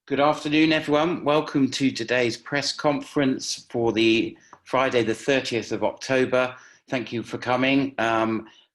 Good afternoon, everyone. Welcome to today's press conference for the Friday, the 30th of October. Thank you for coming.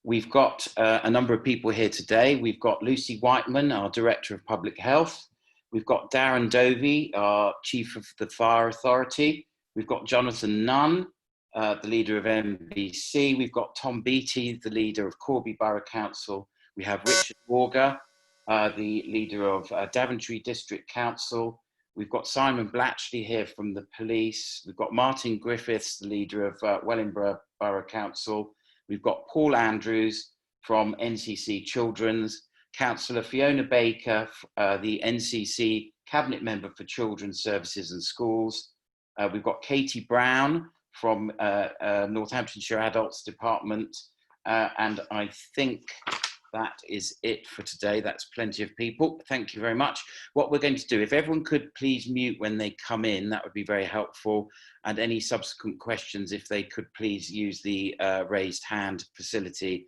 We've got a number of people here today. We've got Lucy Whiteman, our Director of Public Health. We've got Darren Dovey, our Chief of the Fire Authority. We've got Jonathan Nunn, the leader of MBC. We've got Tom Beattie, the leader of Corby Borough Council. We have Richard Warger, the leader of Daventry District Council. We've got Simon Blatchley here from the police. We've got Martin Griffiths, the leader of Wellingborough Borough Council. We've got Paul Andrews from NCC Children's, Councillor Fiona Baker, the NCC Cabinet Member for Children's Services and Schools. We've got Katie Brown from Northamptonshire Adults Department. And I think that is it for today. That's plenty of people. Thank you very much. What we're going to do, if everyone could please mute when they come in, that would be very helpful. And any subsequent questions, if they could please use the raised hand facility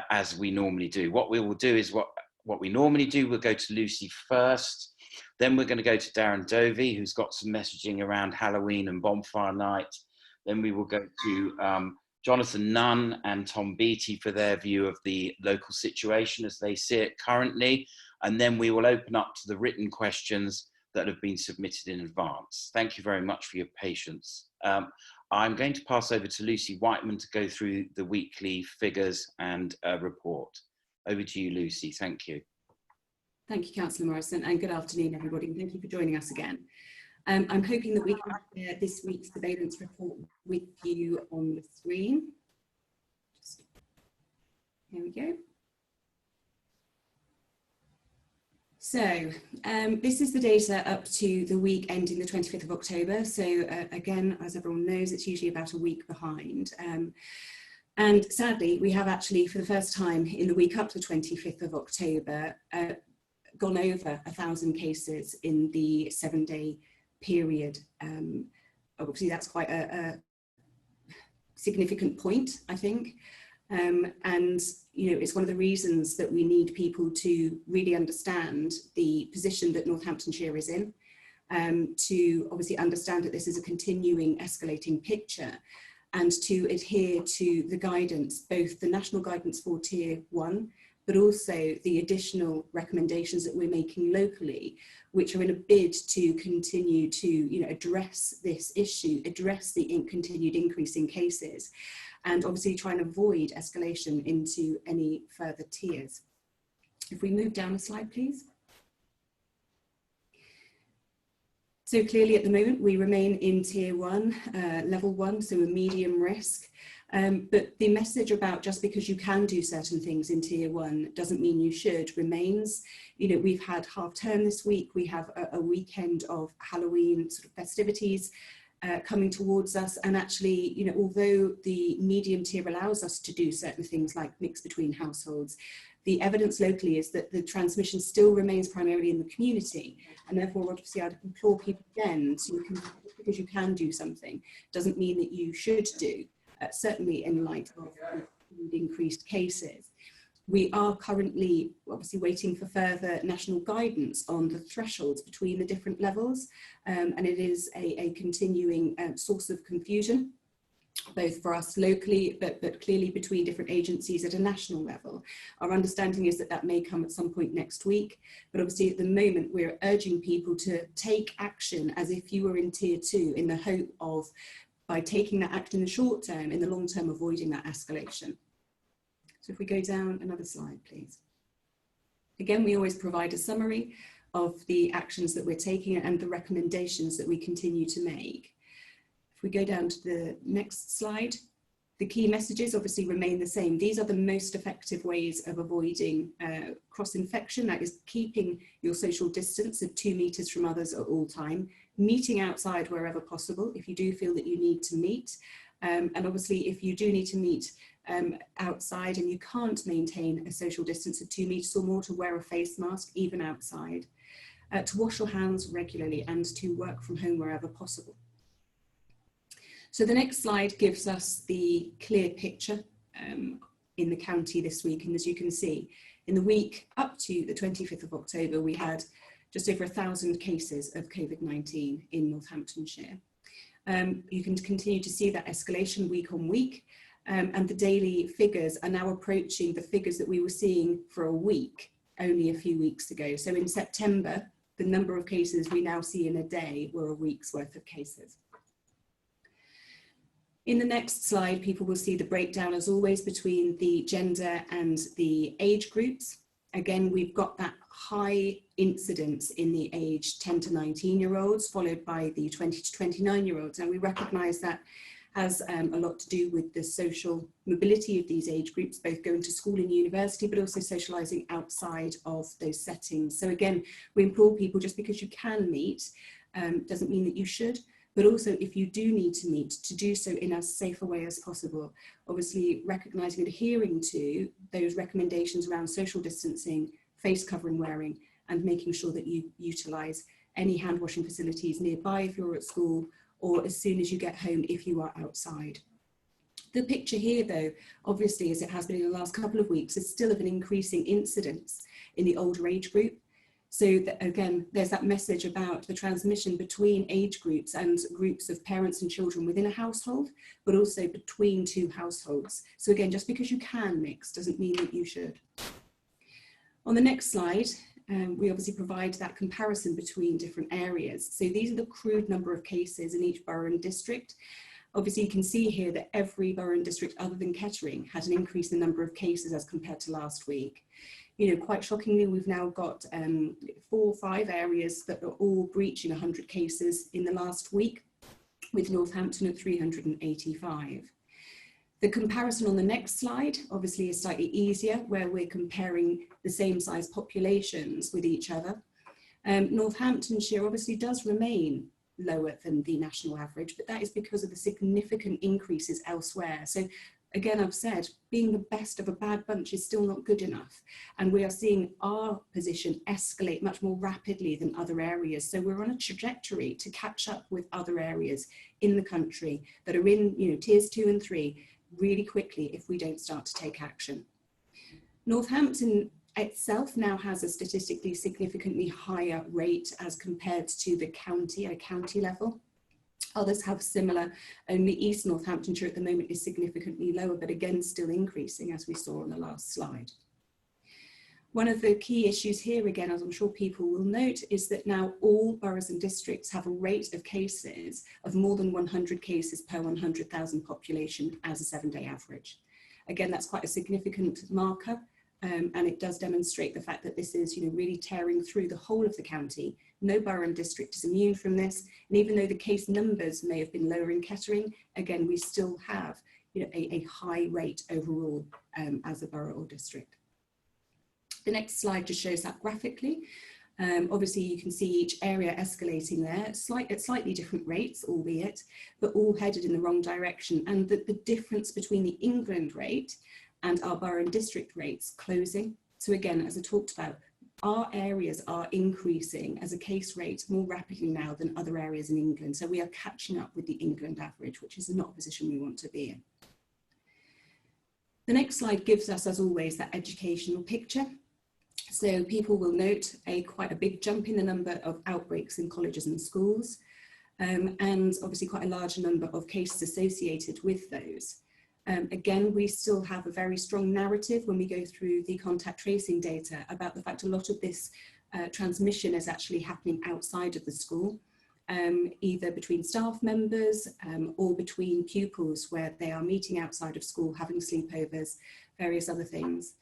as we normally do. What we will do is what we normally do. We'll go to Lucy first. Then we're going to go to Darren Dovey, who's got some messaging around Halloween and bonfire night. Then we will go to Jonathan Nunn and Tom Beattie for their view of the local situation as they see it currently. And then we will open up to the written questions that have been submitted in advance. Thank you very much for your patience. I'm going to pass over to Lucy Whiteman to go through the weekly figures and report. Over to you, Lucy. Thank you. Thank you, Councillor Morrison, and good afternoon, everybody. And thank you for joining us again. I'm hoping that we can share this week's surveillance report with you on the screen. Here we go. So this is the data up to the week ending the 25th of October. So again, as everyone knows, it's usually about a week behind. And sadly, we have actually, for the first time in the week up to the 25th of October, gone over 1,000 cases in the 7-day period. Obviously that's quite a significant point, I think. And you know, it's one of the reasons that we need people to really understand the position that Northamptonshire is in, to obviously understand that this is a continuing escalating picture, and to adhere to the guidance, both the national guidance for Tier 1, but also the additional recommendations that we're making locally, which are in a bid to continue to address this issue, address the continued increase in cases, and obviously try and avoid escalation into any further tiers. If we move down a slide, please. So clearly at the moment we remain in Tier 1, Level 1, so a medium risk. But the message about just because you can do certain things in Tier 1 doesn't mean you should remains. You know, we've had half term this week. We have a weekend of Halloween sort of festivities coming towards us. And actually, you know, although the medium tier allows us to do certain things like mix between households, the evidence locally is that the transmission still remains primarily in the community. And therefore, obviously, I'd implore people again, because you can do something, doesn't mean that you should do. Certainly in light of increased cases. We are currently obviously waiting for further national guidance on the thresholds between the different levels, and it is a continuing source of confusion, both for us locally, but clearly between different agencies at a national level. Our understanding is that that may come at some point next week, but obviously at the moment we're urging people to take action as if you were in Tier 2 in the hope of, by taking that action in the short term, in the long term, avoiding that escalation. So if we go down another slide, please. Again, we always provide a summary of the actions that we're taking and the recommendations that we continue to make. If we go down to the next slide, the key messages obviously remain the same. These are the most effective ways of avoiding cross-infection. That is keeping your social distance of 2 meters from others at all time, meeting outside wherever possible if you do feel that you need to meet. And obviously if you do need to meet outside and you can't maintain a social distance of 2 meters or more, to wear a face mask even outside, to wash your hands regularly, and to work from home wherever possible. So the next slide gives us the clear picture in the county this week. And as you can see, in the week up to the 25th of October, we had just over 1,000 cases of COVID-19 in Northamptonshire. You can continue to see that escalation week on week, and the daily figures are now approaching the figures that we were seeing for a week only a few weeks ago. So in September, the number of cases we now see in a day were a week's worth of cases. In the next slide, people will see the breakdown, as always, between the gender and the age groups. Again, we've got that high incidence in the age 10 to 19-year-olds, followed by the 20 to 29-year-olds. And we recognise that has a lot to do with the social mobility of these age groups, both going to school and university, but also socialising outside of those settings. So again, we implore people, just because you can meet doesn't mean that you should. But also, if you do need to meet, to do so in as safe a way as possible. Obviously, recognising and adhering to those recommendations around social distancing, face covering wearing, and making sure that you utilise any hand washing facilities nearby if you're at school, or as soon as you get home if you are outside. The picture here, though, obviously, as it has been in the last couple of weeks, is still of an increasing incidence in the older age group. So that, again, there's that message about the transmission between age groups and groups of parents and children within a household, but also between two households. So again, just because you can mix doesn't mean that you should. On the next slide, we obviously provide that comparison between different areas. So these are the crude number of cases in each borough and district. Obviously, you can see here that every borough and district other than Kettering had an increase in the number of cases as compared to last week. You know, quite shockingly, we've now got 4 or 5 areas that are all breaching 100 cases in the last week, with Northampton at 385. The comparison on the next slide obviously is slightly easier, where we're comparing the same size populations with each other. Northamptonshire obviously does remain lower than the national average, but that is because of the significant increases elsewhere. So again, I've said, being the best of a bad bunch is still not good enough. And we are seeing our position escalate much more rapidly than other areas. So we're on a trajectory to catch up with other areas in the country that are in, you know, tiers 2 and 3 really quickly if we don't start to take action. Northampton itself now has a statistically significantly higher rate as compared to the county at a county level. Others have similar, only East Northamptonshire at the moment is significantly lower, but again, still increasing, as we saw on the last slide. One of the key issues here, again, as I'm sure people will note, is that now all boroughs and districts have a rate of cases of more than 100 cases per 100,000 population as a 7-day average. Again, that's quite a significant marker, and it does demonstrate the fact that this is, you know, really tearing through the whole of the county. No borough and district is immune from this, and even though the case numbers may have been lower in Kettering, again, we still have, you know, a high rate overall as a borough or district. The next slide just shows that graphically. Obviously, you can see each area escalating there at slightly different rates, albeit, but all headed in the wrong direction. And the difference between the England rate and our borough and district rates closing. So again, as I talked about, our areas are increasing as a case rate more rapidly now than other areas in England. So we are catching up with the England average, which is not a position we want to be in. The next slide gives us, as always, that educational picture. So people will note quite a big jump in the number of outbreaks in colleges and schools, and obviously quite a large number of cases associated with those. Again, we still have a very strong narrative when we go through the contact tracing data about the fact a lot of this transmission is actually happening outside of the school, either between staff members or between pupils where they are meeting outside of school, having sleepovers, various other things.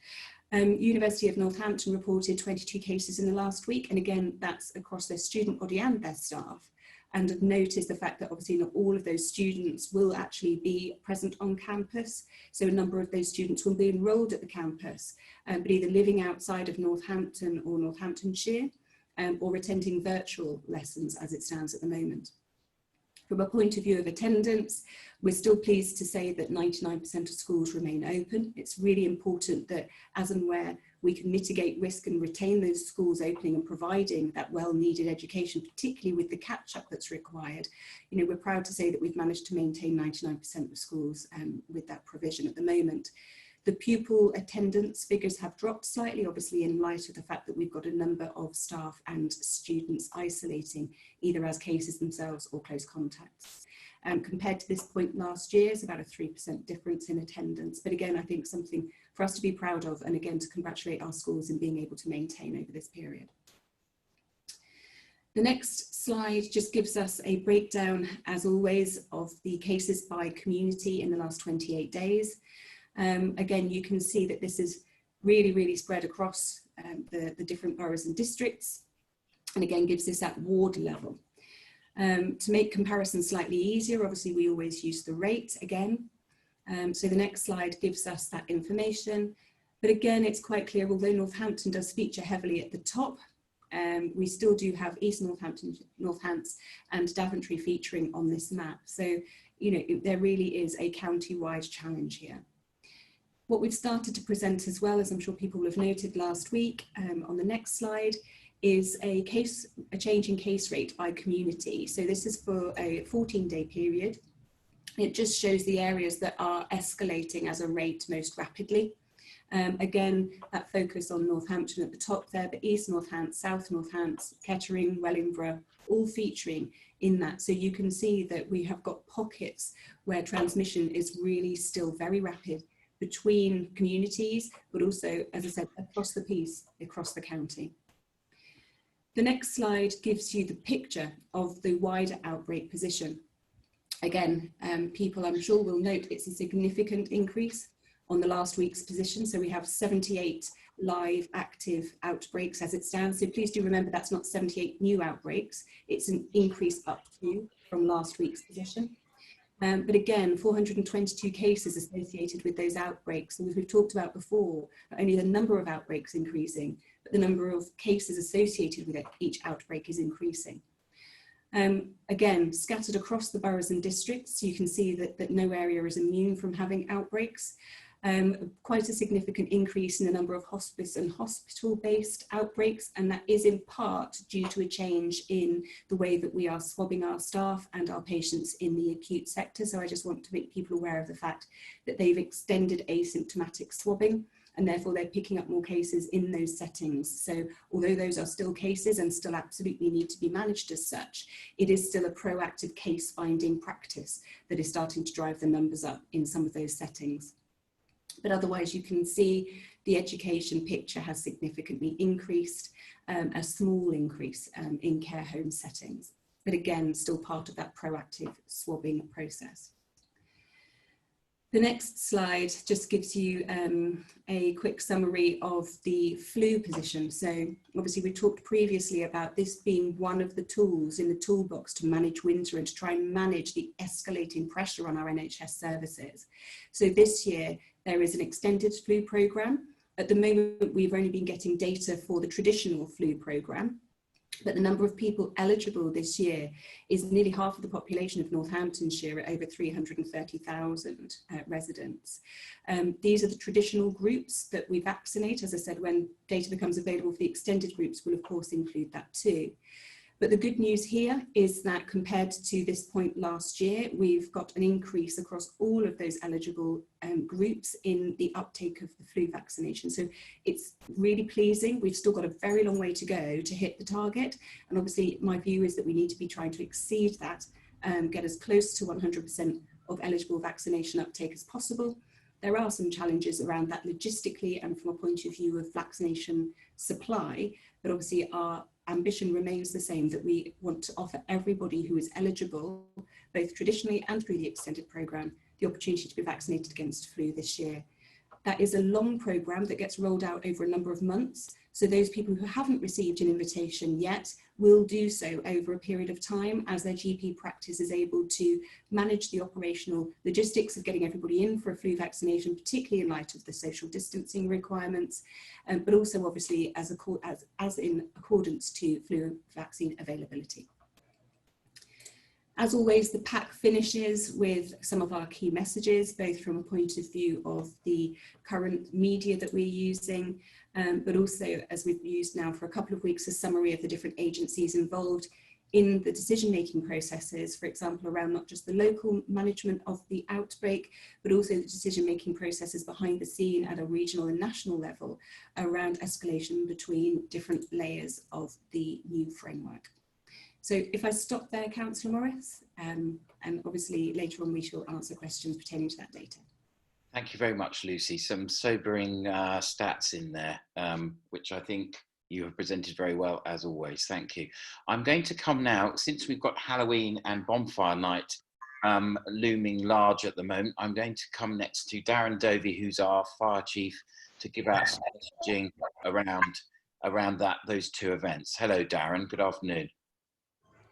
University of Northampton reported 22 cases in the last week, and again, that's across their student body and their staff. And of note is the fact that obviously not all of those students will actually be present on campus. So a number of those students will be enrolled at the campus, but either living outside of Northampton or Northamptonshire, or attending virtual lessons as it stands at the moment. From a point of view of attendance, we're still pleased to say that 99% of schools remain open. It's really important that as and where we can mitigate risk and retain those schools opening and providing that well-needed education, particularly with the catch-up that's required. You know, we're proud to say that we've managed to maintain 99% of schools with that provision at the moment. The pupil attendance figures have dropped slightly, obviously in light of the fact that we've got a number of staff and students isolating, either as cases themselves or close contacts. Compared to this point last year, it's about a 3% difference in attendance. But again, I think something for us to be proud of, and again, to congratulate our schools in being able to maintain over this period. The next slide just gives us a breakdown, as always, of the cases by community in the last 28 days. Again, you can see that this is really spread across the different boroughs and districts, and again gives us at ward level. To make comparisons slightly easier, obviously we always use the rate again. So the next slide gives us that information, but again it's quite clear, although Northampton does feature heavily at the top, we still do have East Northampton, North Hants and Daventry featuring on this map. So, you know, there really is a county-wide challenge here. What we've started to present as well, as I'm sure people will have noted last week, on the next slide, is a change in case rate by community. So this is for a 14-day period. It just shows the areas that are escalating as a rate most rapidly. Again, that focus on Northampton at the top there, but East North Hants, South North Hants, Kettering, Wellingborough, all featuring in that. So you can see that we have got pockets where transmission is really still very rapid between communities, but also, as I said, across the piece, across the county. The next slide gives you the picture of the wider outbreak position. Again, people I'm sure will note it's a significant increase on the last week's position. So we have 78 live active outbreaks as it stands. So please do remember that's not 78 new outbreaks. It's an increase up to from last week's position. But again, 422 cases associated with those outbreaks. And as we've talked about before, not only the number of outbreaks increasing, but the number of cases associated with each outbreak is increasing. Again, scattered across the boroughs and districts, you can see that no area is immune from having outbreaks. Quite a significant increase in the number of hospice and hospital-based outbreaks, and that is in part due to a change in the way that we are swabbing our staff and our patients in the acute sector. So I just want to make people aware of the fact that they've extended asymptomatic swabbing, and therefore they're picking up more cases in those settings. So although those are still cases and still absolutely need to be managed as such, it is still a proactive case finding practice that is starting to drive the numbers up in some of those settings. But otherwise you can see the education picture has significantly increased, a small increase in care home settings, but again, still part of that proactive swabbing process. The next slide just gives you a quick summary of the flu position. So obviously we talked previously about this being one of the tools in the toolbox to manage winter and to try and manage the escalating pressure on our NHS services. So this year there is an extended flu programme. At the moment we've only been getting data for the traditional flu programme, but the number of people eligible this year is nearly half of the population of Northamptonshire at over 330,000 residents. These are the traditional groups that we vaccinate. As I said, when data becomes available for the extended groups, we'll of course include that too. But the good news here is that compared to this point last year, we've got an increase across all of those eligible groups in the uptake of the flu vaccination. So it's really pleasing. We've still got a very long way to go to hit the target. And obviously my view is that we need to be trying to exceed that, get as close to 100% of eligible vaccination uptake as possible. There are some challenges around that logistically and from a point of view of vaccination supply, but obviously our ambition remains the same, that we want to offer everybody who is eligible, both traditionally and through the extended programme, the opportunity to be vaccinated against flu this year. That is a long programme that gets rolled out over a number of months. So those people who haven't received an invitation yet will do so over a period of time as their GP practice is able to manage the operational logistics of getting everybody in for a flu vaccination, particularly in light of the social distancing requirements, but also obviously as in accordance to flu vaccine availability. As always, the pack finishes with some of our key messages, both from a point of view of the current media that we're using, but also, as we've used now for a couple of weeks, a summary of the different agencies involved in the decision-making processes, for example, around not just the local management of the outbreak, but also the decision-making processes behind the scene at a regional and national level around escalation between different layers of the new framework. So if I stop there, Councillor Morris, and obviously later on we shall answer questions pertaining to that data. Thank you very much, Lucy. Some sobering stats in there, which I think you have presented very well, as always. Thank you. I'm going to come now, since we've got Halloween and Bonfire Night looming large at the moment, I'm going to come next to Darren Dovey, who's our Fire Chief, to give out some messaging around those two events. Hello, Darren. Good afternoon.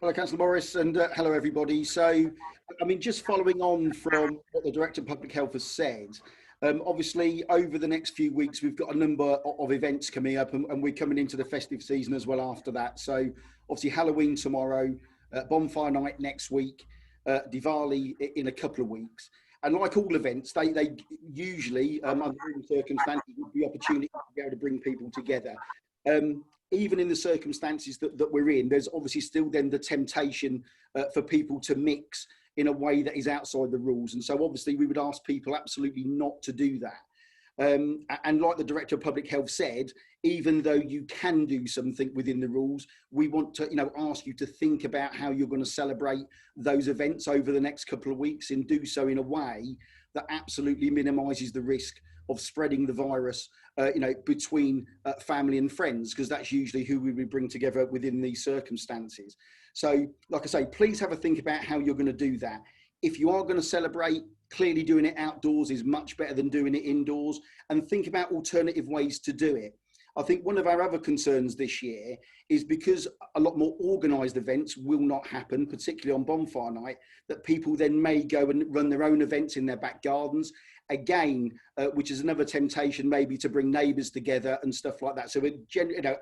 Hello, Councillor Morris, and hello, everybody. So, I mean, just following on from what the Director of Public Health has said, obviously, over the next few weeks, we've got a number of events coming up, and we're coming into the festive season as well after that. So, obviously, Halloween tomorrow, Bonfire Night next week, Diwali in a couple of weeks. And like all events, they usually, under certain circumstances, would be opportunities to be able to bring people together. Even in the circumstances that we're in, there's obviously still then the temptation for people to mix in a way that is outside the rules. And so obviously we would ask people absolutely not to do that. And like the Director of Public Health said, even though you can do something within the rules, we want to, ask you to think about how you're going to celebrate those events over the next couple of weeks and do so in a way that absolutely minimises the risk of spreading the virus, between family and friends, because that's usually who we would bring together within these circumstances. So, like I say, please have a think about how you're going to do that. If you are going to celebrate, clearly doing it outdoors is much better than doing it indoors, and think about alternative ways to do it. I think one of our other concerns this year is because a lot more organised events will not happen, particularly on Bonfire Night, that people then may go and run their own events in their back gardens. Again, which is another temptation maybe to bring neighbours together and stuff like that. So we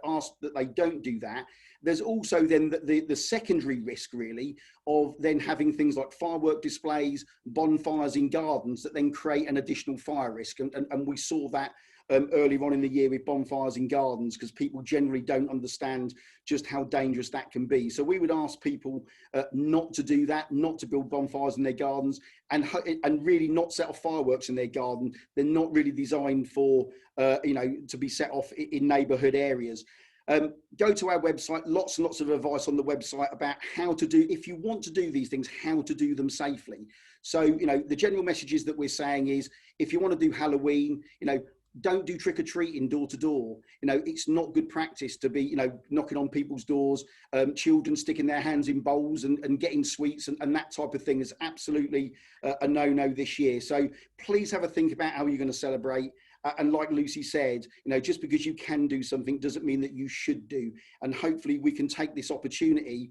ask that they don't do that. There's also then the secondary risk really of then having things like firework displays, bonfires in gardens that then create an additional fire risk. And we saw that earlier on in the year with bonfires in gardens, because people generally don't understand just how dangerous that can be. So we would ask people not to do that, not to build bonfires in their gardens, and really not set off fireworks in their garden. They're not really designed for, to be set off in neighbourhood areas. Go to our website, lots and lots of advice on the website about how to do, if you want to do these things, how to do them safely. So, the general messages that we're saying is, if you want to do Halloween, don't do trick-or-treating door to door. It's not good practice to be, knocking on people's doors, children sticking their hands in bowls and getting sweets and that type of thing is absolutely a no-no this year. So please have a think about how you're going to celebrate. And like Lucy said, just because you can do something doesn't mean that you should do. And hopefully we can take this opportunity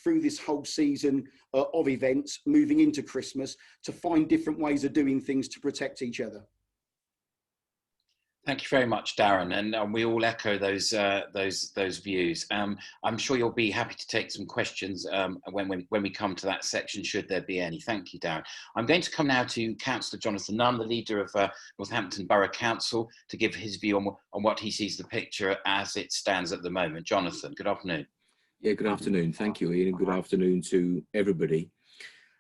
through this whole season of events moving into Christmas to find different ways of doing things to protect each other. Thank you very much, Darren, and we all echo those views. I'm sure you'll be happy to take some questions when we come to that section, should there be any. Thank you, Darren. I'm going to come now to Councillor Jonathan Nunn, the leader of Northampton Borough Council, to give his view on what he sees the picture as it stands at the moment. Jonathan, good afternoon. Yeah, good afternoon. Thank you, Ian, and good afternoon to everybody.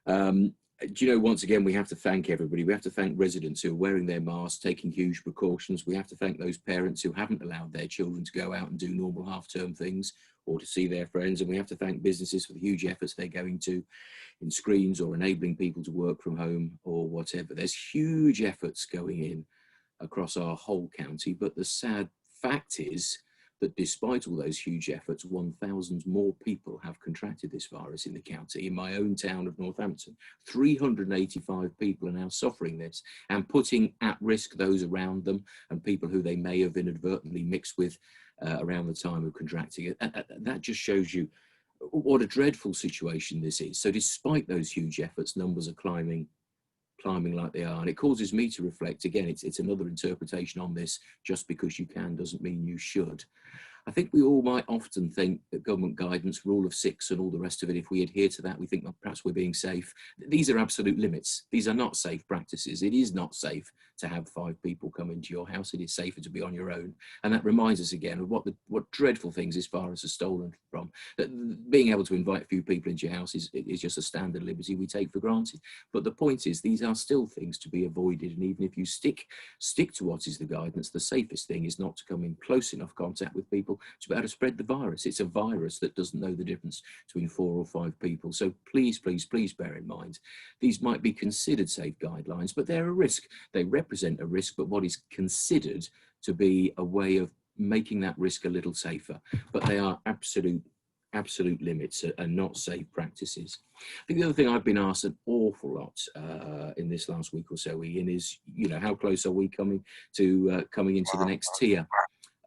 Once again, we have to thank everybody. We have to thank residents who are wearing their masks, taking huge precautions. We have to thank those parents who haven't allowed their children to go out and do normal half-term things or to see their friends. And we have to thank businesses for the huge efforts they're going to in screens or enabling people to work from home or whatever. There's huge efforts going in across our whole county. But the sad fact is that despite all those huge efforts, 1,000 more people have contracted this virus in the county. In my own town of Northampton, 385 people are now suffering this and putting at risk those around them and people who they may have inadvertently mixed with around the time of contracting it. That just shows you what a dreadful situation this is. So despite those huge efforts, numbers are climbing like they are, and it causes me to reflect again. It's another interpretation on this. Just because you can doesn't mean you should. I think we all might often think that government guidance, rule of six and all the rest of it, if we adhere to that, we think that perhaps we're being safe. These are absolute limits. These are not safe practices. It is not safe to have 5 people come into your house. It is safer to be on your own. And that reminds us again of what dreadful things this virus has stolen from. That being able to invite a few people into your house is just a standard liberty we take for granted. But the point is, these are still things to be avoided. And even if you stick to what is the guidance, the safest thing is not to come in close enough contact with people to be able to spread the virus. It's a virus that doesn't know the difference between 4 or 5 people. So please, please, please bear in mind, these might be considered safe guidelines, but they're a risk. They represent a risk, but what is considered to be a way of making that risk a little safer. But they are absolute limits and not safe practices. I think the other thing I've been asked an awful lot in this last week or so, Ian, is, how close are we coming into the next tier?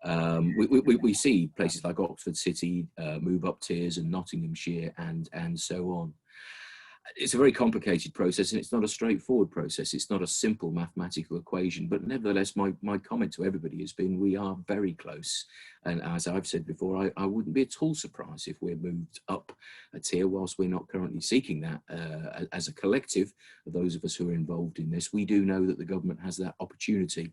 We see places like Oxford City move up tiers, and Nottinghamshire and so on. It's a very complicated process, and it's not a straightforward process. It's not a simple mathematical equation, but nevertheless, my comment to everybody has been we are very close. And as I've said before, I wouldn't be at all surprised if we're moved up a tier, whilst we're not currently seeking that as a collective. Those of us who are involved in this, we do know that the government has that opportunity.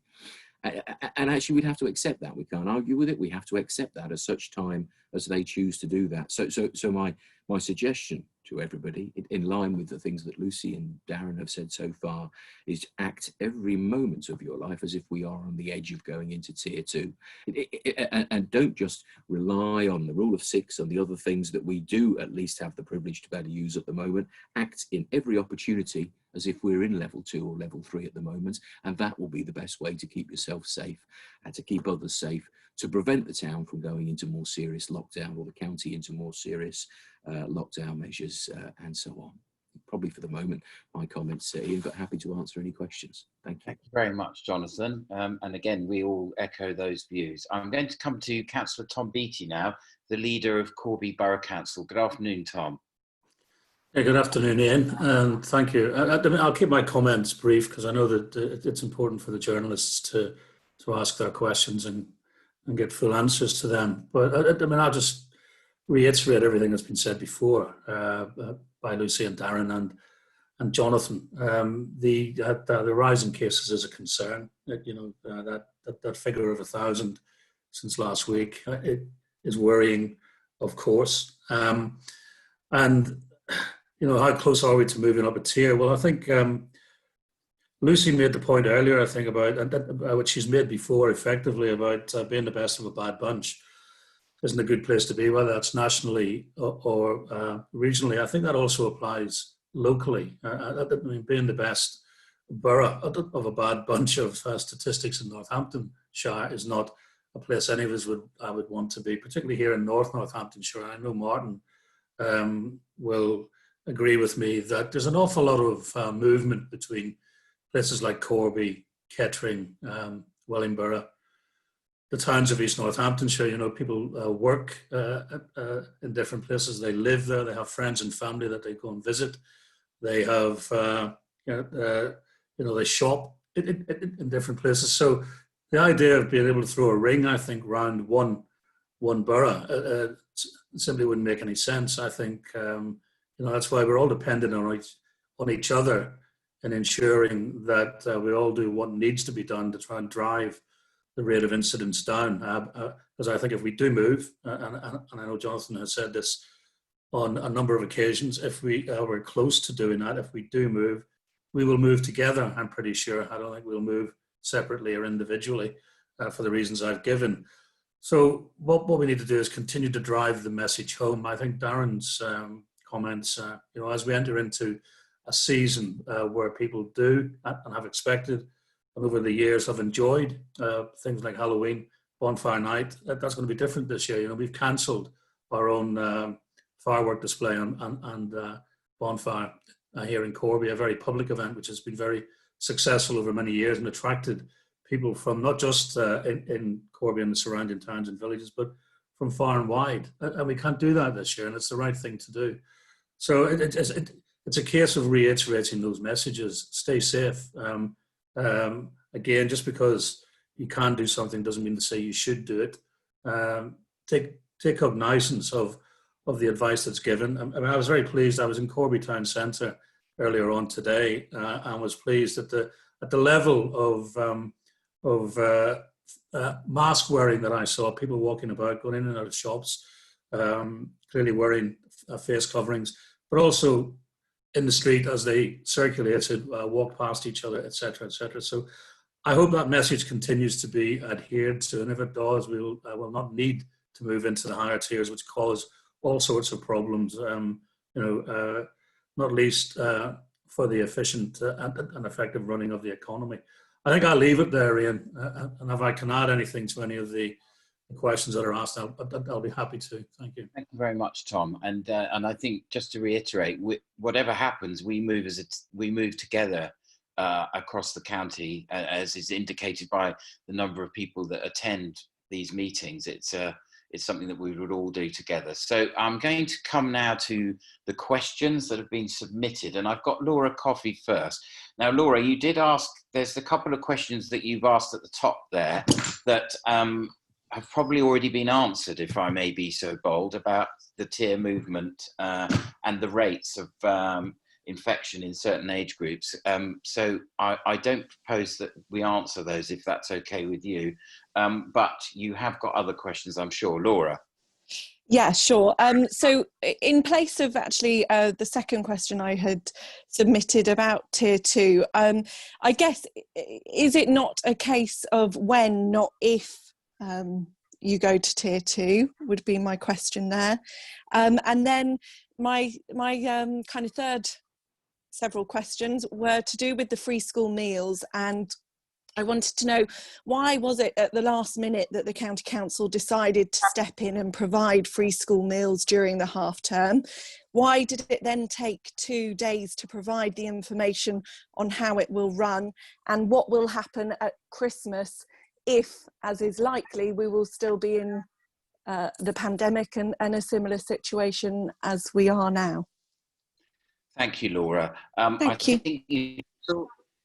And actually, we'd have to accept that. We can't argue with it. We have to accept that at such time as they choose to do that. So my suggestion to everybody, in line with the things that Lucy and Darren have said so far, is act every moment of your life as if we are on the edge of going into tier 2. And don't just rely on the rule of 6 and the other things that we do at least have the privilege to be able to use at the moment. Act in every opportunity as if we're in level 2 or level 3 at the moment, and that will be the best way to keep yourself safe and to keep others safe, to prevent the town from going into more serious lockdown, or the county into more serious lockdown measures, and so on. Probably for the moment, my comments, Ian, but happy to answer any questions. Thank you. Thank you very much, Jonathan. And again, we all echo those views. I'm going to come to Councillor Tom Beattie now, the leader of Corby Borough Council. Good afternoon, Tom. Yeah, good afternoon, Ian, and thank you. I'll keep my comments brief because I know that it's important for the journalists to ask their questions and get full answers to them. But I'll just reiterate everything that's been said before by Lucy and Darren and Jonathan. The rise in cases is a concern. That figure of 1,000 since last week, it is worrying, of course. And how close are we to moving up a tier? Well, I think Lucy made the point earlier, I think, about what she's made before, effectively, about being the best of a bad bunch isn't a good place to be, whether that's nationally or regionally. I think that also applies locally. Being the best borough of a bad bunch of statistics in Northamptonshire is not a place any of us would want to be, particularly here in North Northamptonshire. I know Martin will agree with me that there's an awful lot of movement between places like Corby, Kettering, Wellingborough, the towns of East Northamptonshire. People work in different places. They live there. They have friends and family that they go and visit. They have, they shop in different places. So the idea of being able to throw a ring, I think, round one borough simply wouldn't make any sense. I think that's why we're all dependent on each other in ensuring that we all do what needs to be done to try and drive the rate of incidents down. Because I think if we do move, and I know Jonathan has said this on a number of occasions, if we're close to doing that, if we do move, we will move together, I'm pretty sure. I don't think we'll move separately or individually for the reasons I've given. So what we need to do is continue to drive the message home. I think Darren's comments, as we enter into a season where people do and have expected and over the years have enjoyed things like Halloween, bonfire night, that's going to be different this year. We've cancelled our own firework display and bonfire here in Corby, a very public event which has been very successful over many years and attracted people from not just in Corby and the surrounding towns and villages, but from far and wide. And we can't do that this year, and it's the right thing to do. So it's a case of reiterating those messages. Stay safe. Again, just because you can do something doesn't mean to say you should do it. take cognizance of the advice that's given. I mean, I was very pleased. I was in Corby Town Centre earlier on today, and was pleased at the level of mask wearing that I saw. People walking about, going in and out of shops, clearly wearing face coverings, but also in the street as they circulated, walk past each other, etc., etc. So I hope that message continues to be adhered to, and if it does, we will not need to move into the higher tiers, which cause all sorts of problems, not least for the efficient and effective running of the economy. I think I'll leave it there, Ian, and if I can add anything to any of the questions that are asked, I'll be happy to. Thank you. Thank you very much, Tom. And I think, just to reiterate, whatever happens, we move together across the county, as is indicated by the number of people that attend these meetings. It's something that we would all do together. So I'm going to come now to the questions that have been submitted, and I've got Laura Coffey first. Now, Laura, you did ask, there's a couple of questions that you've asked at the top there that have probably already been answered, if I may be so bold, about the tier movement and the rates of infection in certain age groups. So I don't propose that we answer those, if that's okay with you. But you have got other questions, I'm sure. Laura. Yeah, sure. So in place of actually the second question I had submitted about tier 2, I guess, is it not a case of when, not if, you go to tier 2, would be my question there. And then my kind of third several questions were to do with the free school meals, and I wanted to know, why was it at the last minute that the County Council decided to step in and provide free school meals during the half term? Why did it then take 2 days to provide the information on how it will run, and what will happen at Christmas if, as is likely, we will still be in the pandemic and a similar situation as we are now? Thank you, Laura. Thank you.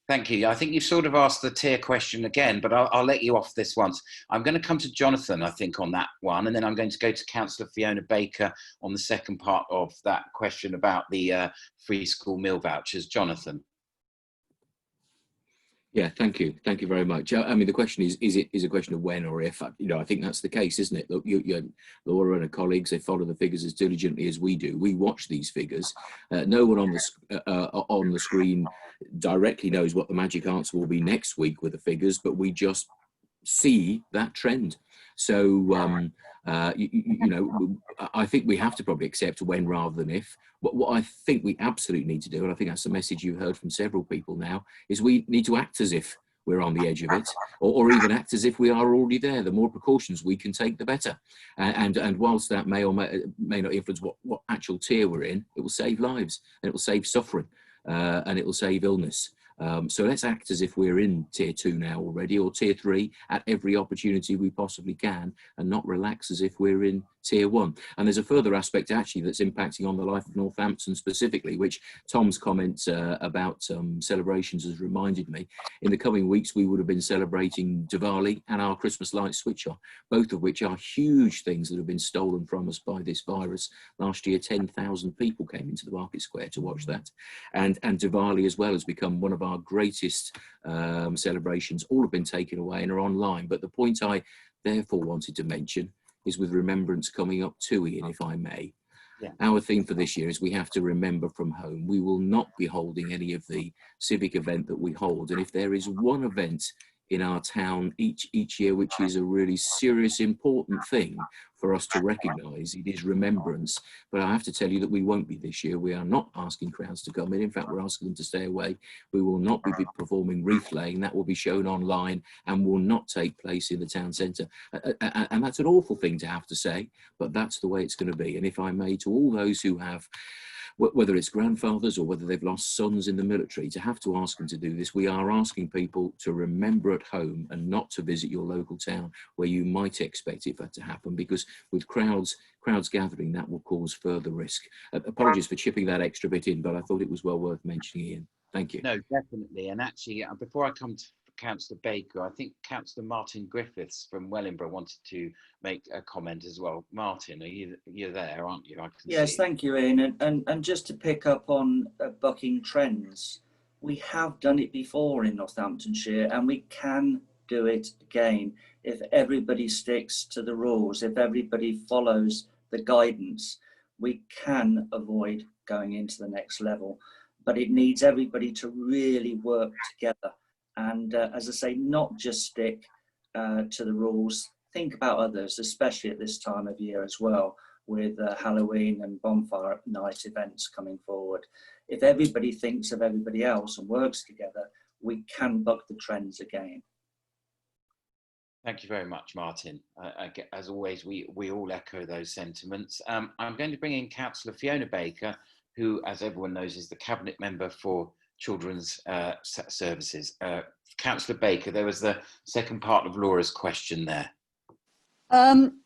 Thank you. I think you've sort of asked the tier question again, but I'll let you off this once. I'm going to come to Jonathan, I think, on that one, and then I'm going to go to Councillor Fiona Baker on the second part of that question about the free school meal vouchers. Jonathan. Yeah, thank you. Thank you very much. I mean, the question is it a question of when or if? You know, I think that's the case, isn't it? Look, Laura and her colleagues, they follow the figures as diligently as we do. We watch these figures. No one on the screen directly knows what the magic answer will be next week with the figures, but we just see that trend. So, you know, I think we have to probably accept when rather than if. What I think we absolutely need to do, and I think that's the message you heard from several people now, is we need to act as if we're on the edge of it, or even act as if we are already there. The more precautions we can take, the better. And whilst that may or may not influence what actual tier we're in, it will save lives, and it will save suffering, and it will save illness. So let's act as if we're in tier 2 now already, or tier 3 at every opportunity we possibly can, and not relax as if we're in tier 1. And there's a further aspect actually that's impacting on the life of Northampton specifically, which Tom's comments about celebrations has reminded me. In the coming weeks, we would have been celebrating Diwali and our Christmas lights switch off, both of which are huge things that have been stolen from us by this virus. Last year, 10,000 people came into the market square to watch that. And Diwali as well has become one of our greatest celebrations. All have been taken away and are online. But the point I therefore wanted to mention is with remembrance coming up too, Ian, if I may. Yeah. Our theme for this year is we have to remember from home. We will not be holding any of the civic event that we hold. And if there is one event in our town each year, which is a really serious, important thing for us to recognise, it is remembrance. But I have to tell you that we won't be this year. We are not asking crowds to come in. In fact, we're asking them to stay away. We will not be performing wreath laying. That will be shown online and will not take place in the town centre. And that's an awful thing to have to say, but that's the way it's going to be. And if I may, to all those who have, whether it's grandfathers or whether they've lost sons in the military, to have to ask them to do this, we are asking people to remember at home and not to visit your local town where you might expect it to happen, because with crowds gathering, that will cause further risk. Apologies for chipping that extra bit in, but I thought it was well worth mentioning, Ian. Thank you. No, definitely. And actually, before I come Councillor Baker. I think Councillor Martin Griffiths from Wellingborough wanted to make a comment as well. Martin, you're there, aren't you? I can yes, see. thank you, Ian. And just to pick up on bucking trends, we have done it before in Northamptonshire, and we can do it again if everybody sticks to the rules, if everybody follows the guidance. We can avoid going into the next level, but it needs everybody to really work together. And as I say, not just stick to the rules, think about others, especially at this time of year as well, with Halloween and bonfire night events coming forward. If everybody thinks of everybody else and works together, we can buck the trends again. Thank you very much, Martin. As always, we all echo those sentiments. I'm going to bring in Councillor Fiona Baker, who, as everyone knows, is the Cabinet Member for Children's Services. Councillor Baker, there was the second part of Laura's question there.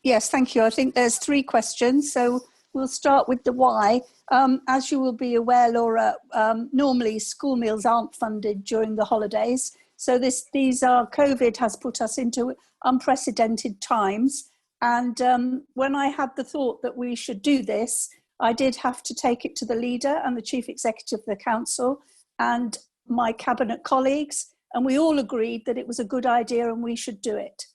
Yes, thank you. I think there's 3 questions, so we'll start with the why. As you will be aware, Laura, normally school meals aren't funded during the holidays. So COVID has put us into unprecedented times. And when I had the thought that we should do this, I did have to take it to the leader and the chief executive of the council and my cabinet colleagues, and we all agreed that it was a good idea and we should do it.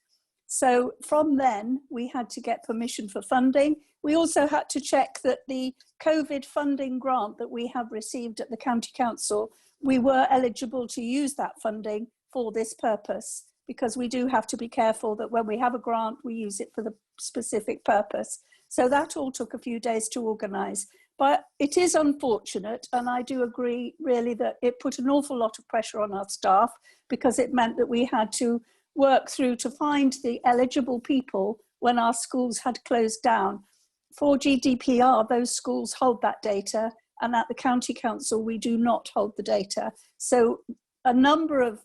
So from then, we had to get permission for funding. We also had to check that the COVID funding grant that we have received at the county council, we were eligible to use that funding for this purpose, because we do have to be careful that when we have a grant, we use it for the specific purpose. So that all took a few days to organise. But it is unfortunate, and I do agree really that it put an awful lot of pressure on our staff, because it meant that we had to work through to find the eligible people when our schools had closed down. For GDPR, those schools hold that data, and at the county council, we do not hold the data. So a number of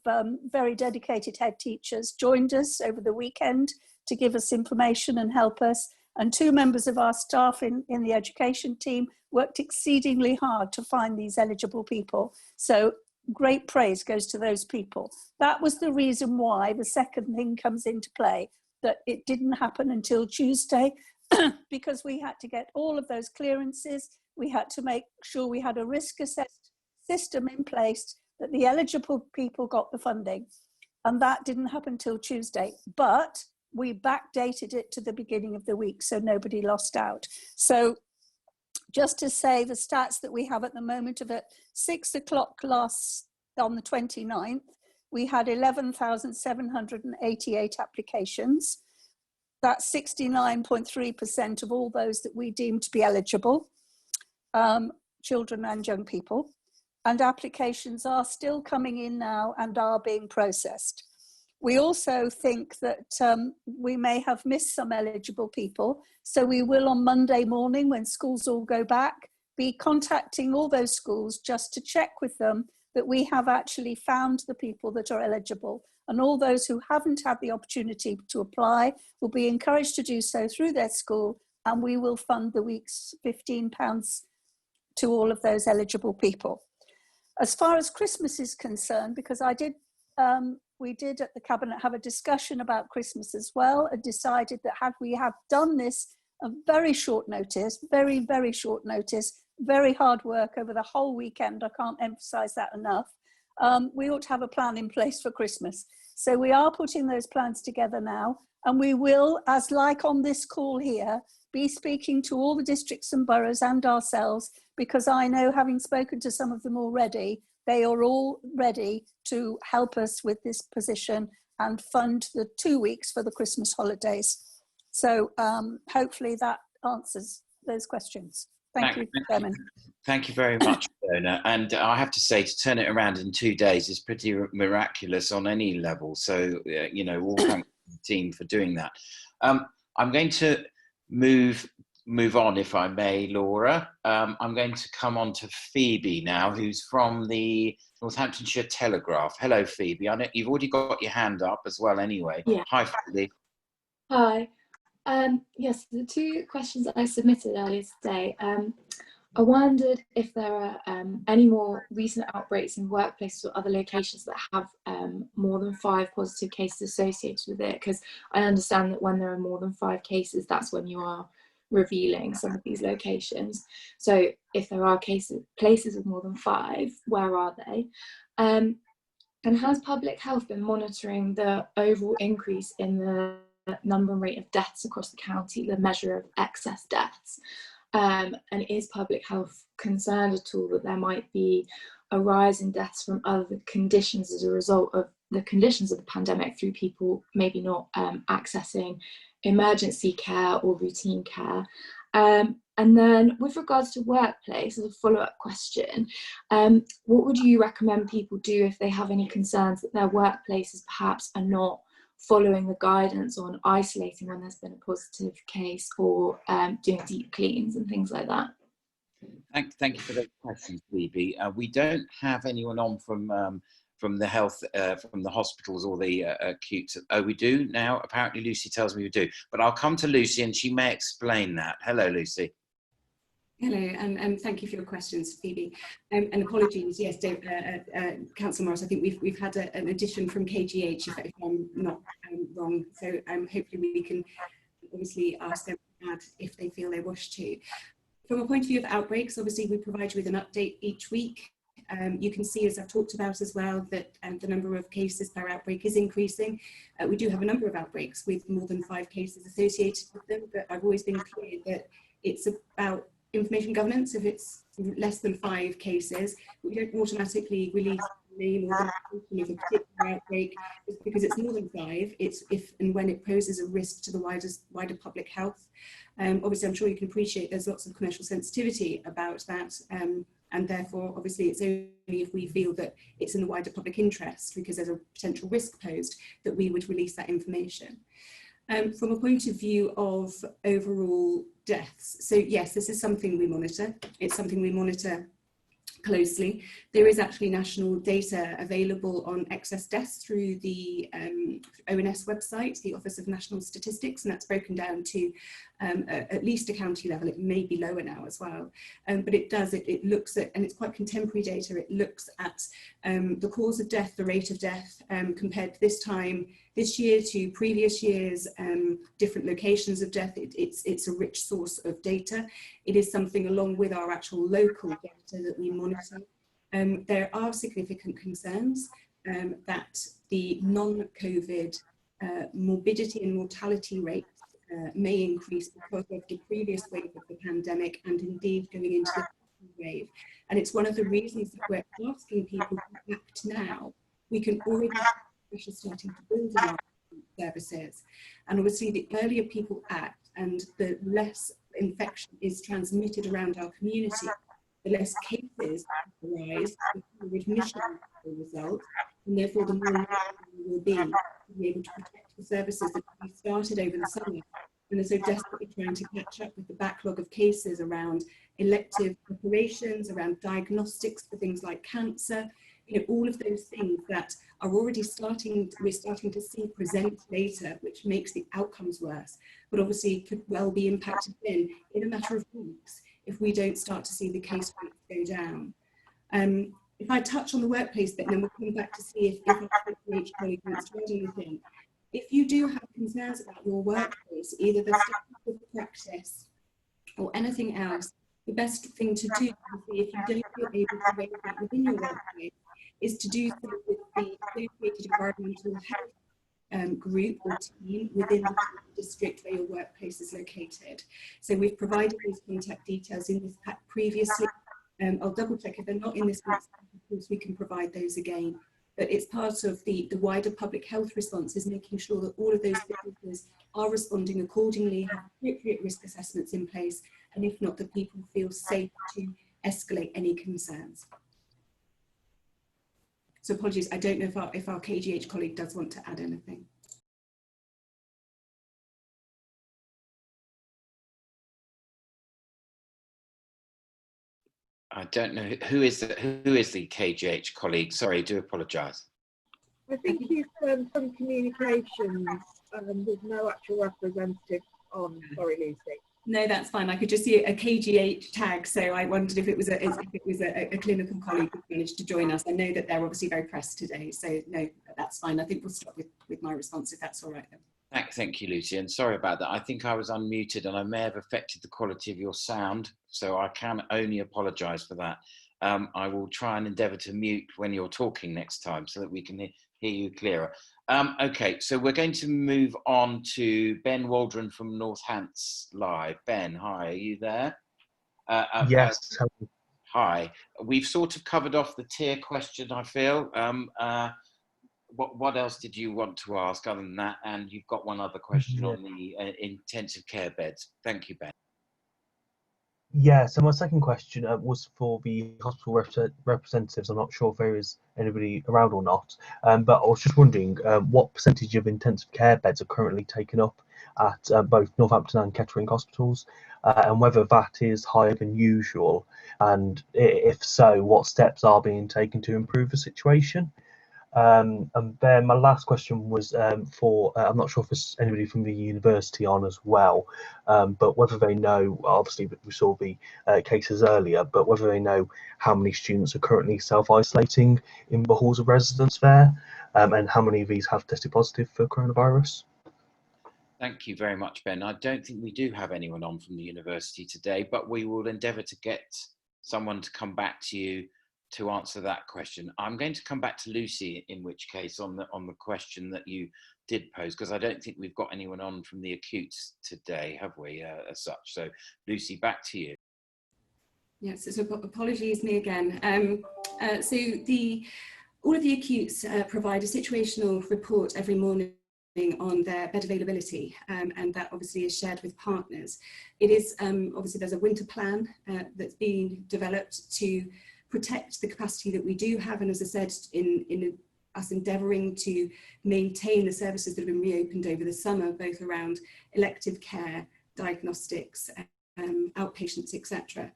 very dedicated head teachers joined us over the weekend to give us information and help us. And 2 members of our staff in the education team worked exceedingly hard to find these eligible people. So great praise goes to those people. That was the reason why the second thing comes into play, that it didn't happen until Tuesday, because we had to get all of those clearances. We had to make sure we had a risk assessed system in place, that the eligible people got the funding. And that didn't happen till Tuesday, but we backdated it to the beginning of the week so nobody lost out. So just to say the stats that we have at the moment, of at 6 o'clock on the 29th, we had 11,788 applications. That's 69.3% of all those that we deemed to be eligible, children and young people. And applications are still coming in now and are being processed. We also think that we may have missed some eligible people. So we will, on Monday morning, when schools all go back, be contacting all those schools just to check with them that we have actually found the people that are eligible. And all those who haven't had the opportunity to apply will be encouraged to do so through their school, and we will fund the week's £15 to all of those eligible people. As far as Christmas is concerned, because we did at the Cabinet have a discussion about Christmas as well, and decided that had we have done this at very short notice, very, very short notice, very hard work over the whole weekend, I can't emphasise that enough, we ought to have a plan in place for Christmas. So we are putting those plans together now, and we will, as like on this call here, be speaking to all the districts and boroughs and ourselves, because I know, having spoken to some of them already, they are all ready to help us with this position and fund the 2 weeks for the Christmas holidays. So hopefully that answers those questions. Thank you, Chairman. Thank you very much, Fiona. And I have to say, to turn it around in 2 days is pretty miraculous on any level. So, you know, all thanks to the team for doing that. I'm going to move on, if I may, Laura. I'm going to come on to Phoebe now, who's from the Northamptonshire Telegraph. Hello, Phoebe. I know you've already got your hand up as well anyway. Yeah. Hi, Phoebe. Hi. Yes, the 2 questions that I submitted earlier today, I wondered if there are any more recent outbreaks in workplaces or other locations that have more than 5 positive cases associated with it, because I understand that when there are more than 5 cases, that's when you are revealing some of these locations. So if there are places of more than 5, where are they? And has public health been monitoring the overall increase in the number and rate of deaths across the county, the measure of excess deaths? And is public health concerned at all that there might be a rise in deaths from other conditions as a result of the conditions of the pandemic, through people maybe not accessing emergency care or routine care? And then with regards to workplace, as a follow-up question, what would you recommend people do if they have any concerns that their workplaces perhaps are not following the guidance on isolating when there's been a positive case, or doing deep cleans and things like that? Thank you for those questions, Phoebe. We don't have anyone on from the health, from the hospitals or the acute. Oh, we do now? Apparently Lucy tells me we do. But I'll come to Lucy and she may explain that. Hello, Lucy. Hello, and thank you for your questions, Phoebe. And apologies, yes, Councillor Morris, I think we've had an addition from KGH, if I'm not wrong. So hopefully we can obviously ask them to add if they feel they wish to. From a point of view of outbreaks, obviously we provide you with an update each week. You can see, as I've talked about as well, that the number of cases per outbreak is increasing. We do have a number of outbreaks with more than 5 cases associated with them, but I've always been clear that it's about information governance. If it's less than 5 cases, we don't automatically release the name or the location of a particular outbreak just because it's more than 5. It's if and when it poses a risk to the wider public health. Obviously, I'm sure you can appreciate there's lots of commercial sensitivity about that, and therefore, obviously, it's only if we feel that it's in the wider public interest, because there's a potential risk posed, that we would release that information. From a point of view of overall deaths, so yes, this is something we monitor. It's something we monitor closely. There is actually national data available on excess deaths through the ONS website, the Office of National Statistics, and that's broken down to at least a county level. It may be lower now as well, but it looks at, and it's quite contemporary data, it looks at the cause of death, the rate of death, compared this year to previous years, different locations of death. It's a rich source of data. It is something, along with our actual local data, that we monitor. There are significant concerns that the non-COVID morbidity and mortality rates may increase because of the previous wave of the pandemic, and indeed going into the second wave. And it's one of the reasons that we're asking people to act now. We can already see starting to build in our services, and obviously the earlier people act and the less infection is transmitted around our community, the less cases arise, the fewer admissions will result, and therefore the more likely we will be to be able to protect the services that we started over the summer and are so desperately trying to catch up with the backlog of cases around elective operations, around diagnostics for things like cancer. All of those things that are already we're starting to see present later, which makes the outcomes worse, but obviously could well be impacted in a matter of weeks if we don't start to see the case rates go down. If I touch on the workplace bit, and then we'll come back to see if our KGH colleague wants to add anything. If you do have concerns about your workplace, either the standards of practice or anything else, the best thing to do, if you don't feel able to raise that within your workplace, is to do so with the associated environmental health group or team within the district where your workplace is located. So we've provided those contact details in this pack previously. I'll double check if they're not in this pack, of course we can provide those again. But it's part of the wider public health response, is making sure that all of those businesses are responding accordingly, have appropriate risk assessments in place, and if not, that people feel safe to escalate any concerns. So apologies, I don't know if our KGH colleague does want to add anything. I don't know who is the KGH colleague. Sorry, I do apologise. I think he's from communications with no actual representative on. Sorry, Lucy. No, that's fine. I could just see a KGH tag, so I wondered if it was a clinical colleague who managed to join us. I know that they're obviously very pressed today, so no, that's fine. I think we'll start with my response if that's all right then. Thank you, Lucy, and sorry about that. I think I was unmuted and I may have affected the quality of your sound, so I can only apologise for that. I will try and endeavour to mute when you're talking next time so that we can hear you clearer. Okay, so we're going to move on to Ben Waldron from Northants Live. Ben, hi, are you there? Yes. Hi. We've sort of covered off the tier question, I feel. What else did you want to ask other than that? And you've got one other question on the intensive care beds. Thank you, Ben. Yeah, so my second question was for the hospital representatives. I'm not sure if there is anybody around or not, but I was just wondering what percentage of intensive care beds are currently taken up at both Northampton and Kettering hospitals, and whether that is higher than usual, and if so, what steps are being taken to improve the situation. And then my last question was for, I'm not sure if there's anybody from the university on as well, but whether they know, obviously we saw the cases earlier, but whether they know how many students are currently self-isolating in the halls of residence there, and how many of these have tested positive for coronavirus. Thank you very much, Ben. I don't think we do have anyone on from the university today, but we will endeavour to get someone to come back to you to answer that question. I'm going to come back to Lucy, in which case on the question that you did pose, because I don't think we've got anyone on from the acutes today, have we, as such? So Lucy, back to you. Yes, so apologies, me again. So all of the acutes provide a situational report every morning on their bed availability, and that obviously is shared with partners. It is obviously there's a winter plan that's being developed to protect the capacity that we do have, and as I said, in us endeavouring to maintain the services that have been reopened over the summer, both around elective care, diagnostics, outpatients, etc.,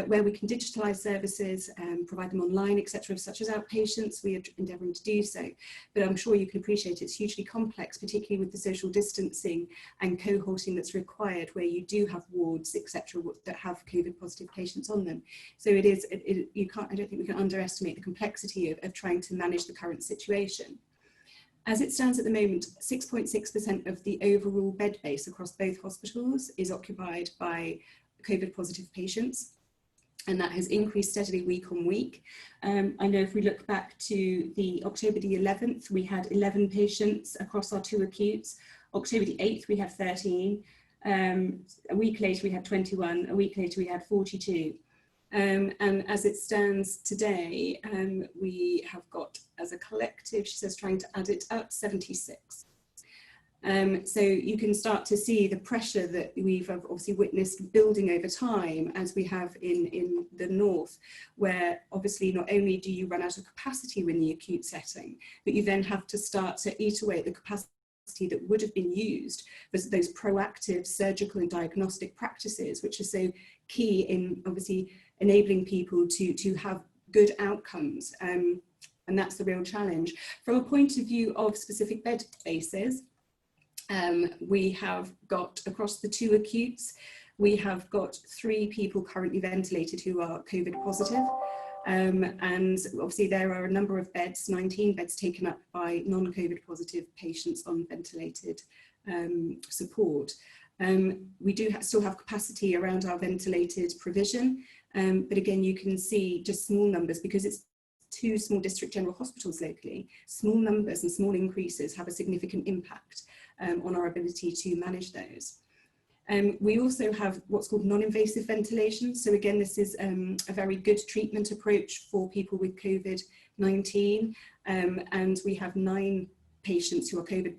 where we can digitalise services, provide them online, etc., such as outpatients. We are endeavouring to do so, but I'm sure you can appreciate it's hugely complex, particularly with the social distancing and cohorting that's required, where you do have wards, etc., that have COVID positive patients on them. So I don't think we can underestimate the complexity of trying to manage the current situation. As it stands at the moment, 6.6% of the overall bed base across both hospitals is occupied by COVID positive patients, and that has increased steadily week on week. I know if we look back to the October the 11th, we had 11 patients across our two acutes. October the 8th, we had 13. A week later, we had 21. A week later, we had 42. And as it stands today, we have got, as a collective, she says, trying to add it up, 76. So you can start to see the pressure that we've obviously witnessed building over time, as we have in the north, where obviously not only do you run out of capacity in the acute setting, but you then have to start to eat away at the capacity that would have been used for those proactive surgical and diagnostic practices, which are so key in obviously enabling people to have good outcomes. And that's the real challenge. From a point of view of specific bed bases, we have got, across the two acutes, we have got 3 people currently ventilated who are COVID positive. And obviously there are a number of beds, 19 beds taken up by non-COVID positive patients on ventilated support. We do still have capacity around our ventilated provision, but again, you can see just small numbers, because it's 2 small district general hospitals locally. Small numbers and small increases have a significant impact on our ability to manage those. We also have what's called non-invasive ventilation. So again, this is a very good treatment approach for people with COVID-19. And we have 9 patients who are COVID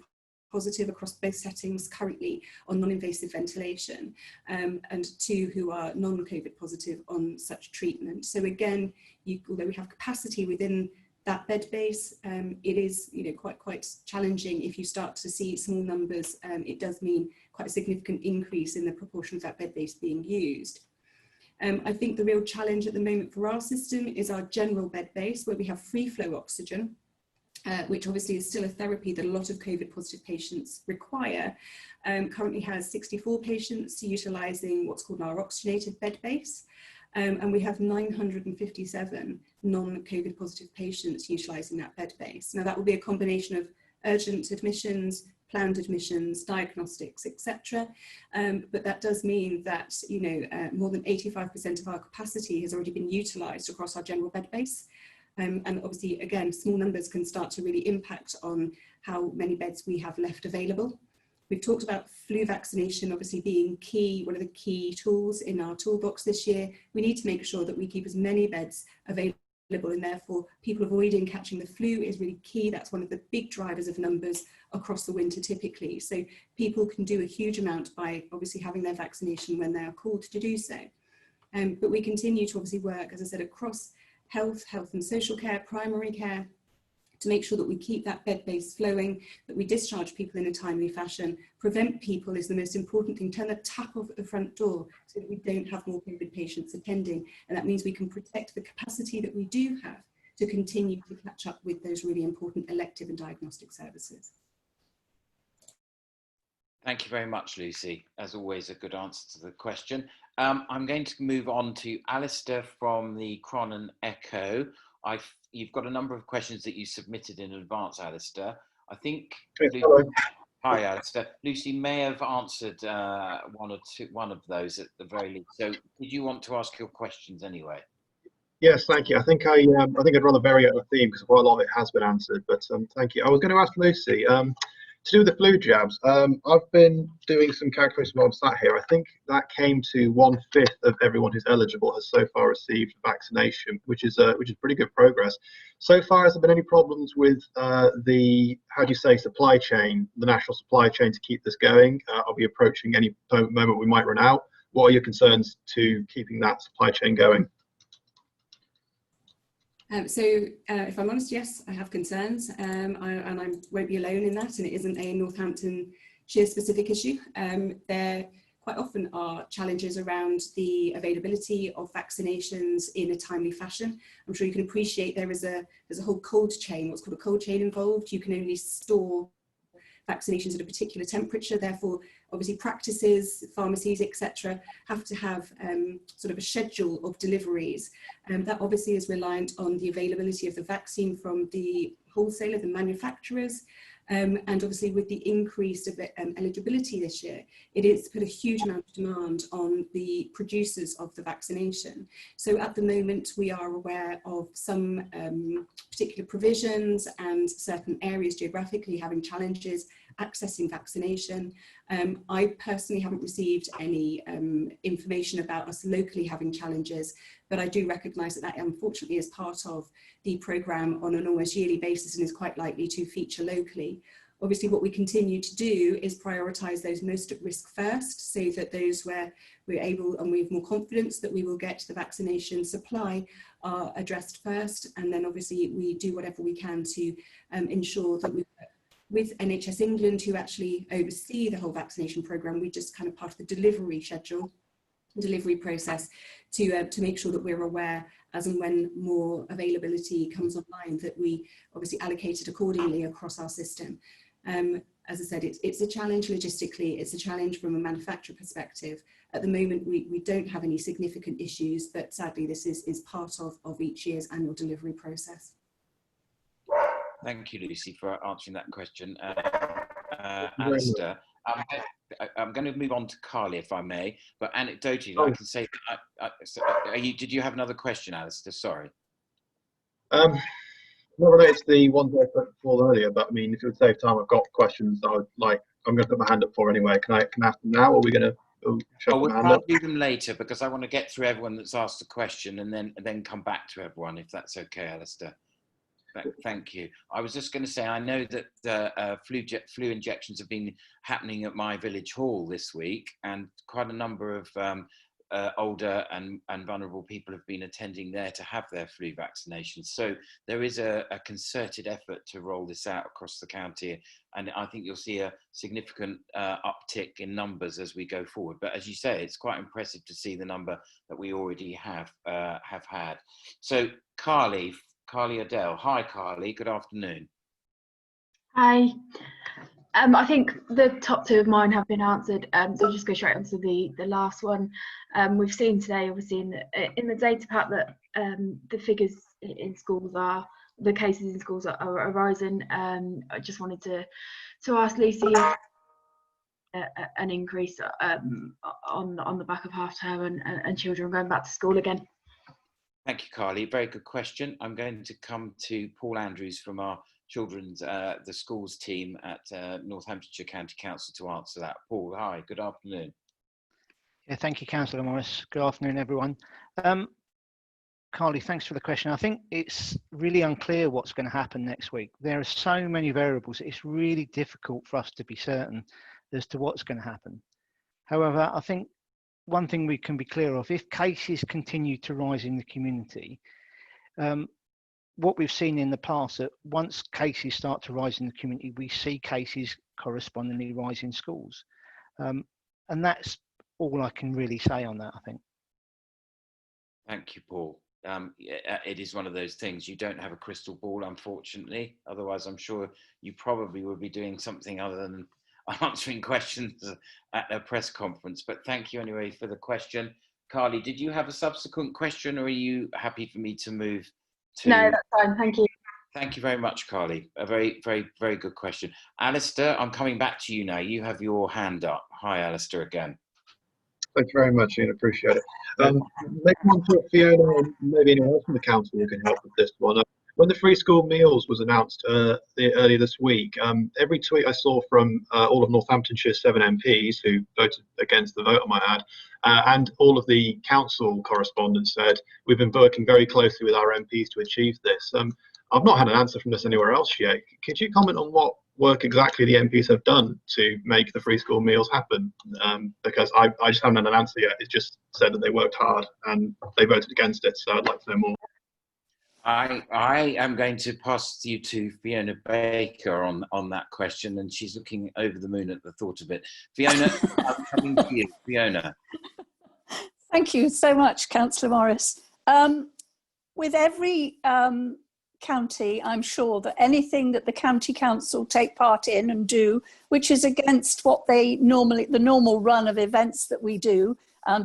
positive across both settings currently on non-invasive ventilation, and 2 who are non-COVID positive on such treatment. So again, although we have capacity within that bed base, it is quite challenging. If you start to see small numbers, it does mean quite a significant increase in the proportion of that bed base being used. I think the real challenge at the moment for our system is our general bed base, where we have free flow oxygen. which obviously is still a therapy that a lot of COVID positive patients require, currently has 64 patients utilising what's called our oxygenated bed base. And we have 957 non-COVID positive patients utilising that bed base. Now that will be a combination of urgent admissions, planned admissions, diagnostics, etc. But that does mean that, you know, more than 85% of our capacity has already been utilised across our general bed base. And obviously, again, small numbers can start to really impact on how many beds we have left available. We've talked about flu vaccination obviously being key, one of the key tools in our toolbox this year. We need to make sure that we keep as many beds available, and therefore people avoiding catching the flu is really key. That's one of the big drivers of numbers across the winter typically. So people can do a huge amount by obviously having their vaccination when they are called to do so. But we continue to obviously work, as I said, across health and social care, primary care, to make sure that we keep that bed base flowing, that we discharge people in a timely fashion. Prevent people is the most important thing. Turn the tap off at the front door so that we don't have more COVID patients attending. And that means we can protect the capacity that we do have to continue to catch up with those really important elective and diagnostic services. Thank you very much, Lucy. As always, a good answer to the question. I'm going to move on to Alistair from the Cronin Echo. You've got a number of questions that you submitted in advance, Alistair. I think. Hi, Alistair. Lucy may have answered one of those at the very least. So, did you want to ask your questions anyway? Yes, thank you. I think I'd rather vary out the theme because quite a lot of it has been answered. But thank you. I was going to ask Lucy. To do with the flu jabs, I've been doing some calculations while I'm sat here. I think that came to 1/5 of everyone who's eligible has so far received vaccination, which is pretty good progress. So far, has there been any problems with the, how do you say, supply chain, the national supply chain to keep this going? Are we approaching any moment we might run out? What are your concerns to keeping that supply chain going? If I'm honest, yes, I have concerns, and I won't be alone in that, and it isn't a Northamptonshire specific issue. There quite often are challenges around the availability of vaccinations in a timely fashion. I'm sure you can appreciate there's a whole cold chain, what's called a cold chain involved. You can only store vaccinations at a particular temperature, therefore obviously practices, pharmacies, etc. have to have sort of a schedule of deliveries, and that obviously is reliant on the availability of the vaccine from the wholesaler, the manufacturers, and obviously with the increase of eligibility this year, it has put a huge amount of demand on the producers of the vaccination. So at the moment we are aware of some particular provisions and certain areas geographically having challenges accessing vaccination. I personally haven't received any information about us locally having challenges, but I do recognise that unfortunately is part of the programme on an almost yearly basis and is quite likely to feature locally. Obviously what we continue to do is prioritise those most at risk first, so that those where we're able and we have more confidence that we will get the vaccination supply are addressed first, and then obviously we do whatever we can to ensure that we work with NHS England, who actually oversee the whole vaccination programme. We just kind of part of the delivery schedule, delivery process, to make sure that we're aware as and when more availability comes online, that we obviously allocate it accordingly across our system. As I said, it's a challenge logistically, it's a challenge from a manufacturer perspective. At the moment, we don't have any significant issues, but sadly this is part of each year's annual delivery process. Thank you, Lucy, for answering that question. Alistair, I'm going to move on to Carly, if I may, but anecdotally, I can say, did you have another question, Alistair? Sorry. Not related to the ones I put forward earlier, but I mean, if it would save time, I've got questions I'm going to put my hand up for anyway. Can I ask them now, or are we going to we'll do them later, because I want to get through everyone that's asked a question and then come back to everyone, if that's okay, Alistair. Thank you. I was just going to say, I know that the flu injections have been happening at my village hall this week, and quite a number of older and vulnerable people have been attending there to have their flu vaccinations. So there is a concerted effort to roll this out across the county, and I think you'll see a significant uptick in numbers as we go forward. But as you say, it's quite impressive to see the number that we already have had. So Carly Adele. Hi, Carly. Good afternoon. Hi. I think the top two of mine have been answered, so I'll just go straight on to the last one. We've seen today, obviously, in the data pack that the figures in schools the cases in schools are rising. I just wanted to ask Lucy if an increase on the back of half term and children going back to school again. Thank you, Carly. Very good question. I'm going to come to Paul Andrews from our children's, the schools team at Northamptonshire County Council to answer that. Paul, hi, good afternoon. Yeah, thank you, Councillor Morris. Good afternoon, everyone. Carly, thanks for the question. I think it's really unclear what's going to happen next week. There are so many variables. It's really difficult for us to be certain as to what's going to happen. However, I think one thing we can be clear of, if cases continue to rise in the community, what we've seen in the past, that once cases start to rise in the community, we see cases correspondingly rise in schools. And that's all I can really say on that, I think. Thank you, Paul. It is one of those things, you don't have a crystal ball, unfortunately. Otherwise, I'm sure you probably would be doing something other than answering questions at a press conference. But thank you anyway for the question. Carly, did you have a subsequent question, or are you happy for me to move to? No, that's fine. Thank you. Thank you very much, Carly. A very, very, very good question. Alistair, I'm coming back to you now. You have your hand up. Hi, Alistair, again. Thank you very much, Ian. Appreciate it. Maybe one for Fiona, or maybe anyone else from the council who can help with this one. When the free school meals was announced earlier this week, every tweet I saw from all of Northamptonshire's 7 MPs who voted against the vote, I might add, and all of the council correspondents said, we've been working very closely with our MPs to achieve this. I've not had an answer from this anywhere else yet. Could you comment on what work exactly the MPs have done to make the free school meals happen? Because I just haven't had an answer yet. It's just said that they worked hard and they voted against it, so I'd like to know more. I am going to pass you to Fiona Baker on that question, and she's looking over the moon at the thought of it. Fiona, I'm coming to you. Fiona. Thank you so much, Councillor Morris. With every county, I'm sure that anything that the county council take part in and do, which is against what they normally, the normal run of events that we do,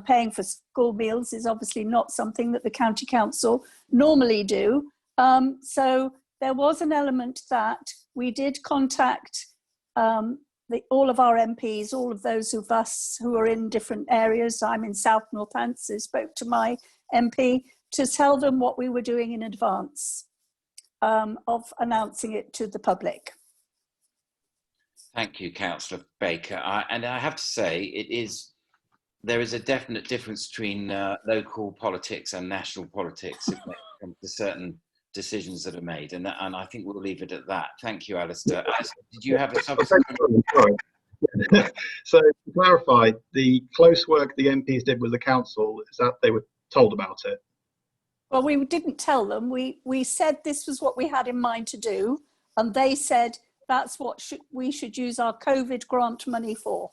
paying for school meals is obviously not something that the county council normally do. So there was an element that we did contact all of our MPs, all of those of us who are in different areas. I'm in South Northampton, spoke to my MP to tell them what we were doing in advance of announcing it to the public. Thank you, Councillor Baker. And I have to say, there is a definite difference between local politics and national politics when it comes to certain decisions that are made, and I think we'll leave it at that. Thank you, Alistair. Alistair, did you have a subsequent? So to clarify, the close work the MPs did with the council is that they were told about it? Well, we didn't tell them. We said this was what we had in mind to do, and they said that's what we should use our COVID grant money for,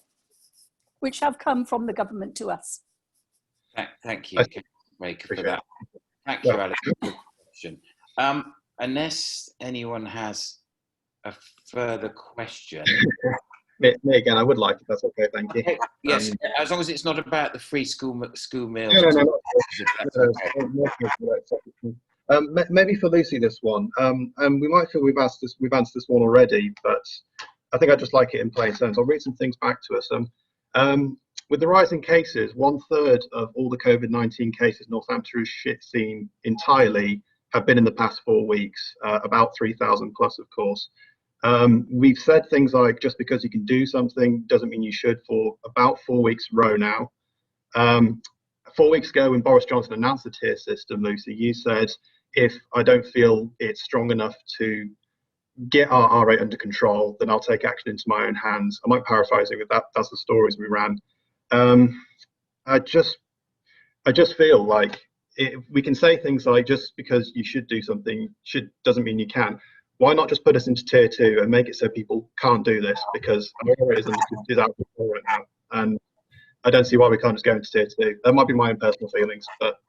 which have come from the government to us. Thank you, Baker, for that. Thank you, Alex, for the question. Unless anyone has a further question. Me again, I would like, if that's okay, thank you. Okay. Yes, as long as it's not about the free school meals. Maybe for Lucy this one, and we might feel we've answered this one already, but I think I'd just like it in plain terms. I'll read some things back to us. With the rising cases, 1/3 of all the COVID-19 cases Northampton has seen entirely have been in the past 4 weeks, about 3,000 plus, of course. We've said things like, just because you can do something doesn't mean you should, for about 4 weeks in a row now. 4 weeks ago, when Boris Johnson announced the tier system, Lucy, you said, if I don't feel it's strong enough to get our R rate under control, then I'll take action into my own hands. I might paraphrase it with that. That's the stories we ran. I just feel like we can say things like, just because you should do something doesn't mean you can. Why not just put us into tier 2 and make it so people can't do this? Because our rate is out of control right now, and I don't see why we can't just go into tier 2. That might be my own personal feelings, but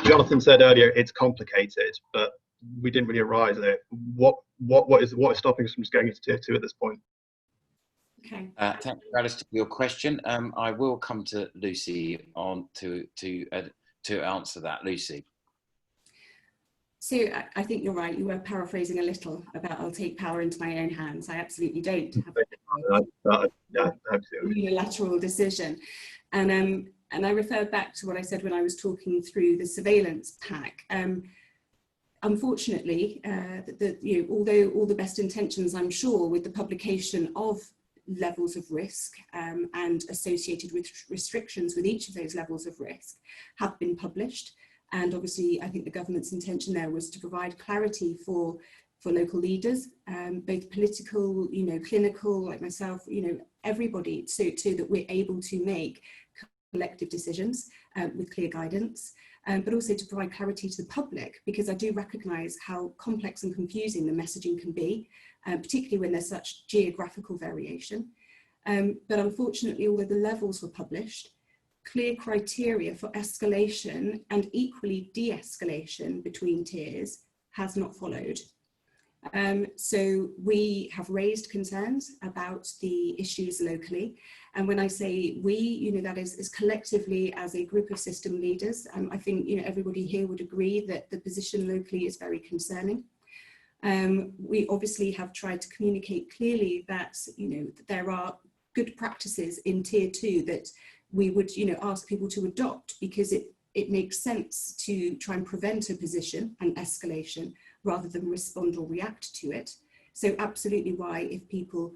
Jonathan said earlier it's complicated, but we didn't really arise there. What what is stopping us from just getting into tier 2 at this point? Okay. Thank you, Alistair, for your question. I will come to Lucy on to answer that. Lucy. So I think you're right. You were paraphrasing a little about I'll take power into my own hands. I absolutely don't have a unilateral decision. And I refer back to what I said when I was talking through the surveillance pack. Unfortunately, although all the best intentions, I'm sure, with the publication of levels of risk and associated with restrictions with each of those levels of risk have been published. And obviously, I think the government's intention there was to provide clarity for local leaders, both political, clinical, like myself, everybody, so that we're able to make collective decisions with clear guidance, but also to provide clarity to the public, because I do recognise how complex and confusing the messaging can be, particularly when there's such geographical variation. But unfortunately, although the levels were published, clear criteria for escalation and equally de-escalation between tiers has not followed. So we have raised concerns about the issues locally. And when I say we, that is collectively as a group of system leaders. I think, everybody here would agree that the position locally is very concerning. We obviously have tried to communicate clearly that, that there are good practices in tier 2 that we would, ask people to adopt, because it makes sense to try and prevent a position and escalation rather than respond or react to it. So absolutely why, if people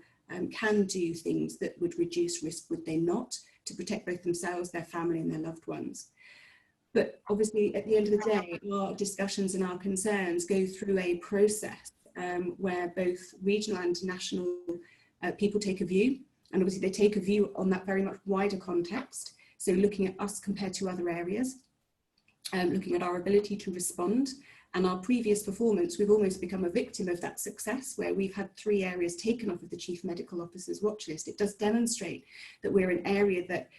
can do things that would reduce risk, would they not, to protect both themselves, their family and their loved ones. But obviously at the end of the day, our discussions and our concerns go through a process where both regional and national people take a view. And obviously they take a view on that very much wider context. So looking at us compared to other areas, looking at our ability to respond and our previous performance, we've almost become a victim of that success, where we've had 3 areas taken off of the Chief Medical Officer's watch list. It does demonstrate that we're an area that,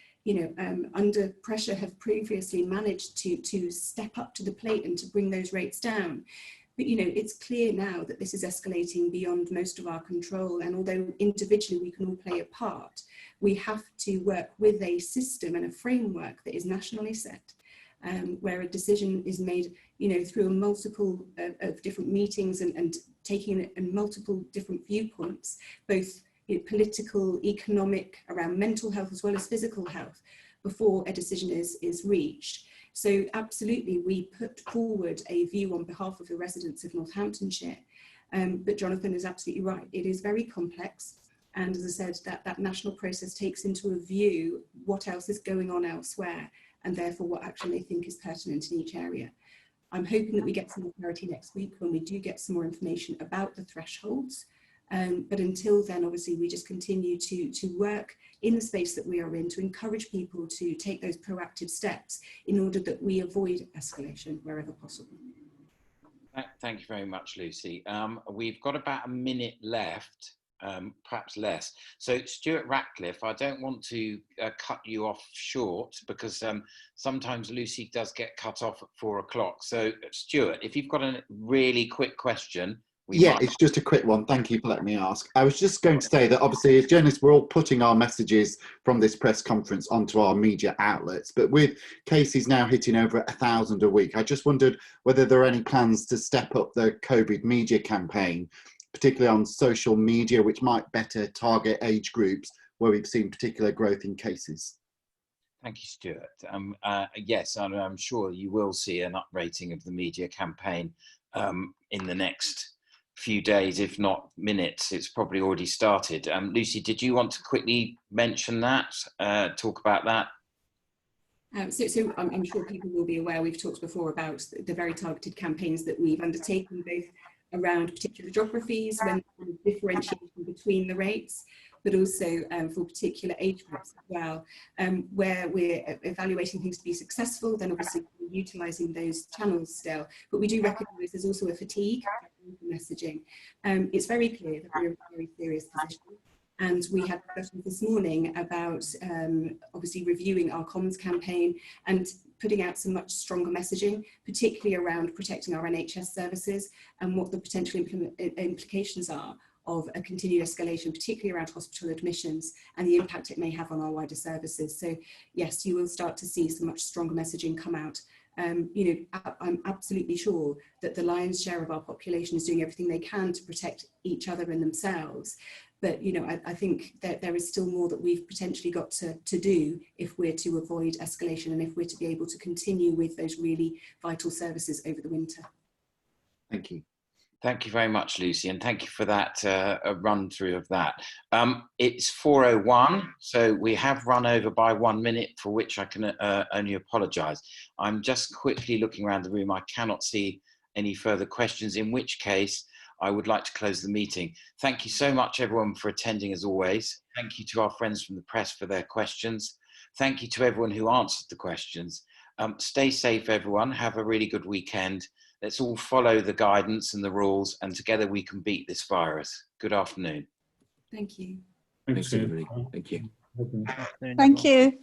under pressure have previously managed to step up to the plate and to bring those rates down. But, it's clear now that this is escalating beyond most of our control. And although individually we can all play a part, we have to work with a system and a framework that is nationally set, where a decision is made, through a multiple of different meetings and taking in multiple different viewpoints, both political, economic, around mental health as well as physical health, before a decision is reached. So absolutely, we put forward a view on behalf of the residents of Northamptonshire. But Jonathan is absolutely right. It is very complex. And as I said, that national process takes into a view what else is going on elsewhere, and therefore what action they think is pertinent in each area. I'm hoping that we get some more clarity next week when we do get some more information about the thresholds. But until then, obviously, we just continue to work in the space that we are in to encourage people to take those proactive steps in order that we avoid escalation wherever possible. Thank you very much, Lucy. We've got about a minute left, perhaps less. So Stuart Ratcliffe, I don't want to cut you off short, because sometimes Lucy does get cut off at 4 o'clock. So Stuart, if you've got a really quick question. It's just a quick one. Thank you for letting me ask. I was just going to say that obviously as journalists, we're all putting our messages from this press conference onto our media outlets, but with cases now hitting over 1,000 a week, I just wondered whether there are any plans to step up the COVID media campaign, particularly on social media, which might better target age groups where we've seen particular growth in cases. Thank you, Stuart. Yes, I'm sure you will see an uprating of the media campaign in the next few days, if not minutes. It's probably already started. Lucy, did you want to quickly mention that, talk about that? So I'm sure people will be aware, we've talked before about the very targeted campaigns that we've undertaken, both around particular geographies, when differentiation between the rates, but also for particular age groups as well, where we're evaluating things to be successful, then obviously we're utilising those channels still. But we do recognise there's also a fatigue in messaging. It's very clear that we're in a very serious position. And we had discussions this morning about obviously reviewing our comms campaign and putting out some much stronger messaging, particularly around protecting our NHS services and what the potential implications are of a continued escalation, particularly around hospital admissions and the impact it may have on our wider services. So yes, you will start to see some much stronger messaging come out. You know, I'm absolutely sure that the lion's share of our population is doing everything they can to protect each other and themselves. But, you know, I think that there is still more that we've potentially got to do if we're to avoid escalation and if we're to be able to continue with those really vital services over the winter. Thank you. Thank you very much, Lucy, and thank you for that run through of that. It's 4:01, so we have run over by 1 minute, for which I can only apologise. I'm just quickly looking around the room. I cannot see any further questions, in which case I would like to close the meeting. Thank you so much, everyone, for attending as always. Thank you to our friends from the press for their questions. Thank you to everyone who answered the questions. Stay safe, everyone. Have a really good weekend. Let's all follow the guidance and the rules, and together we can beat this virus. Good afternoon. Thank you. Thanks, everybody. Thank you. Afternoon, Thank everyone. you.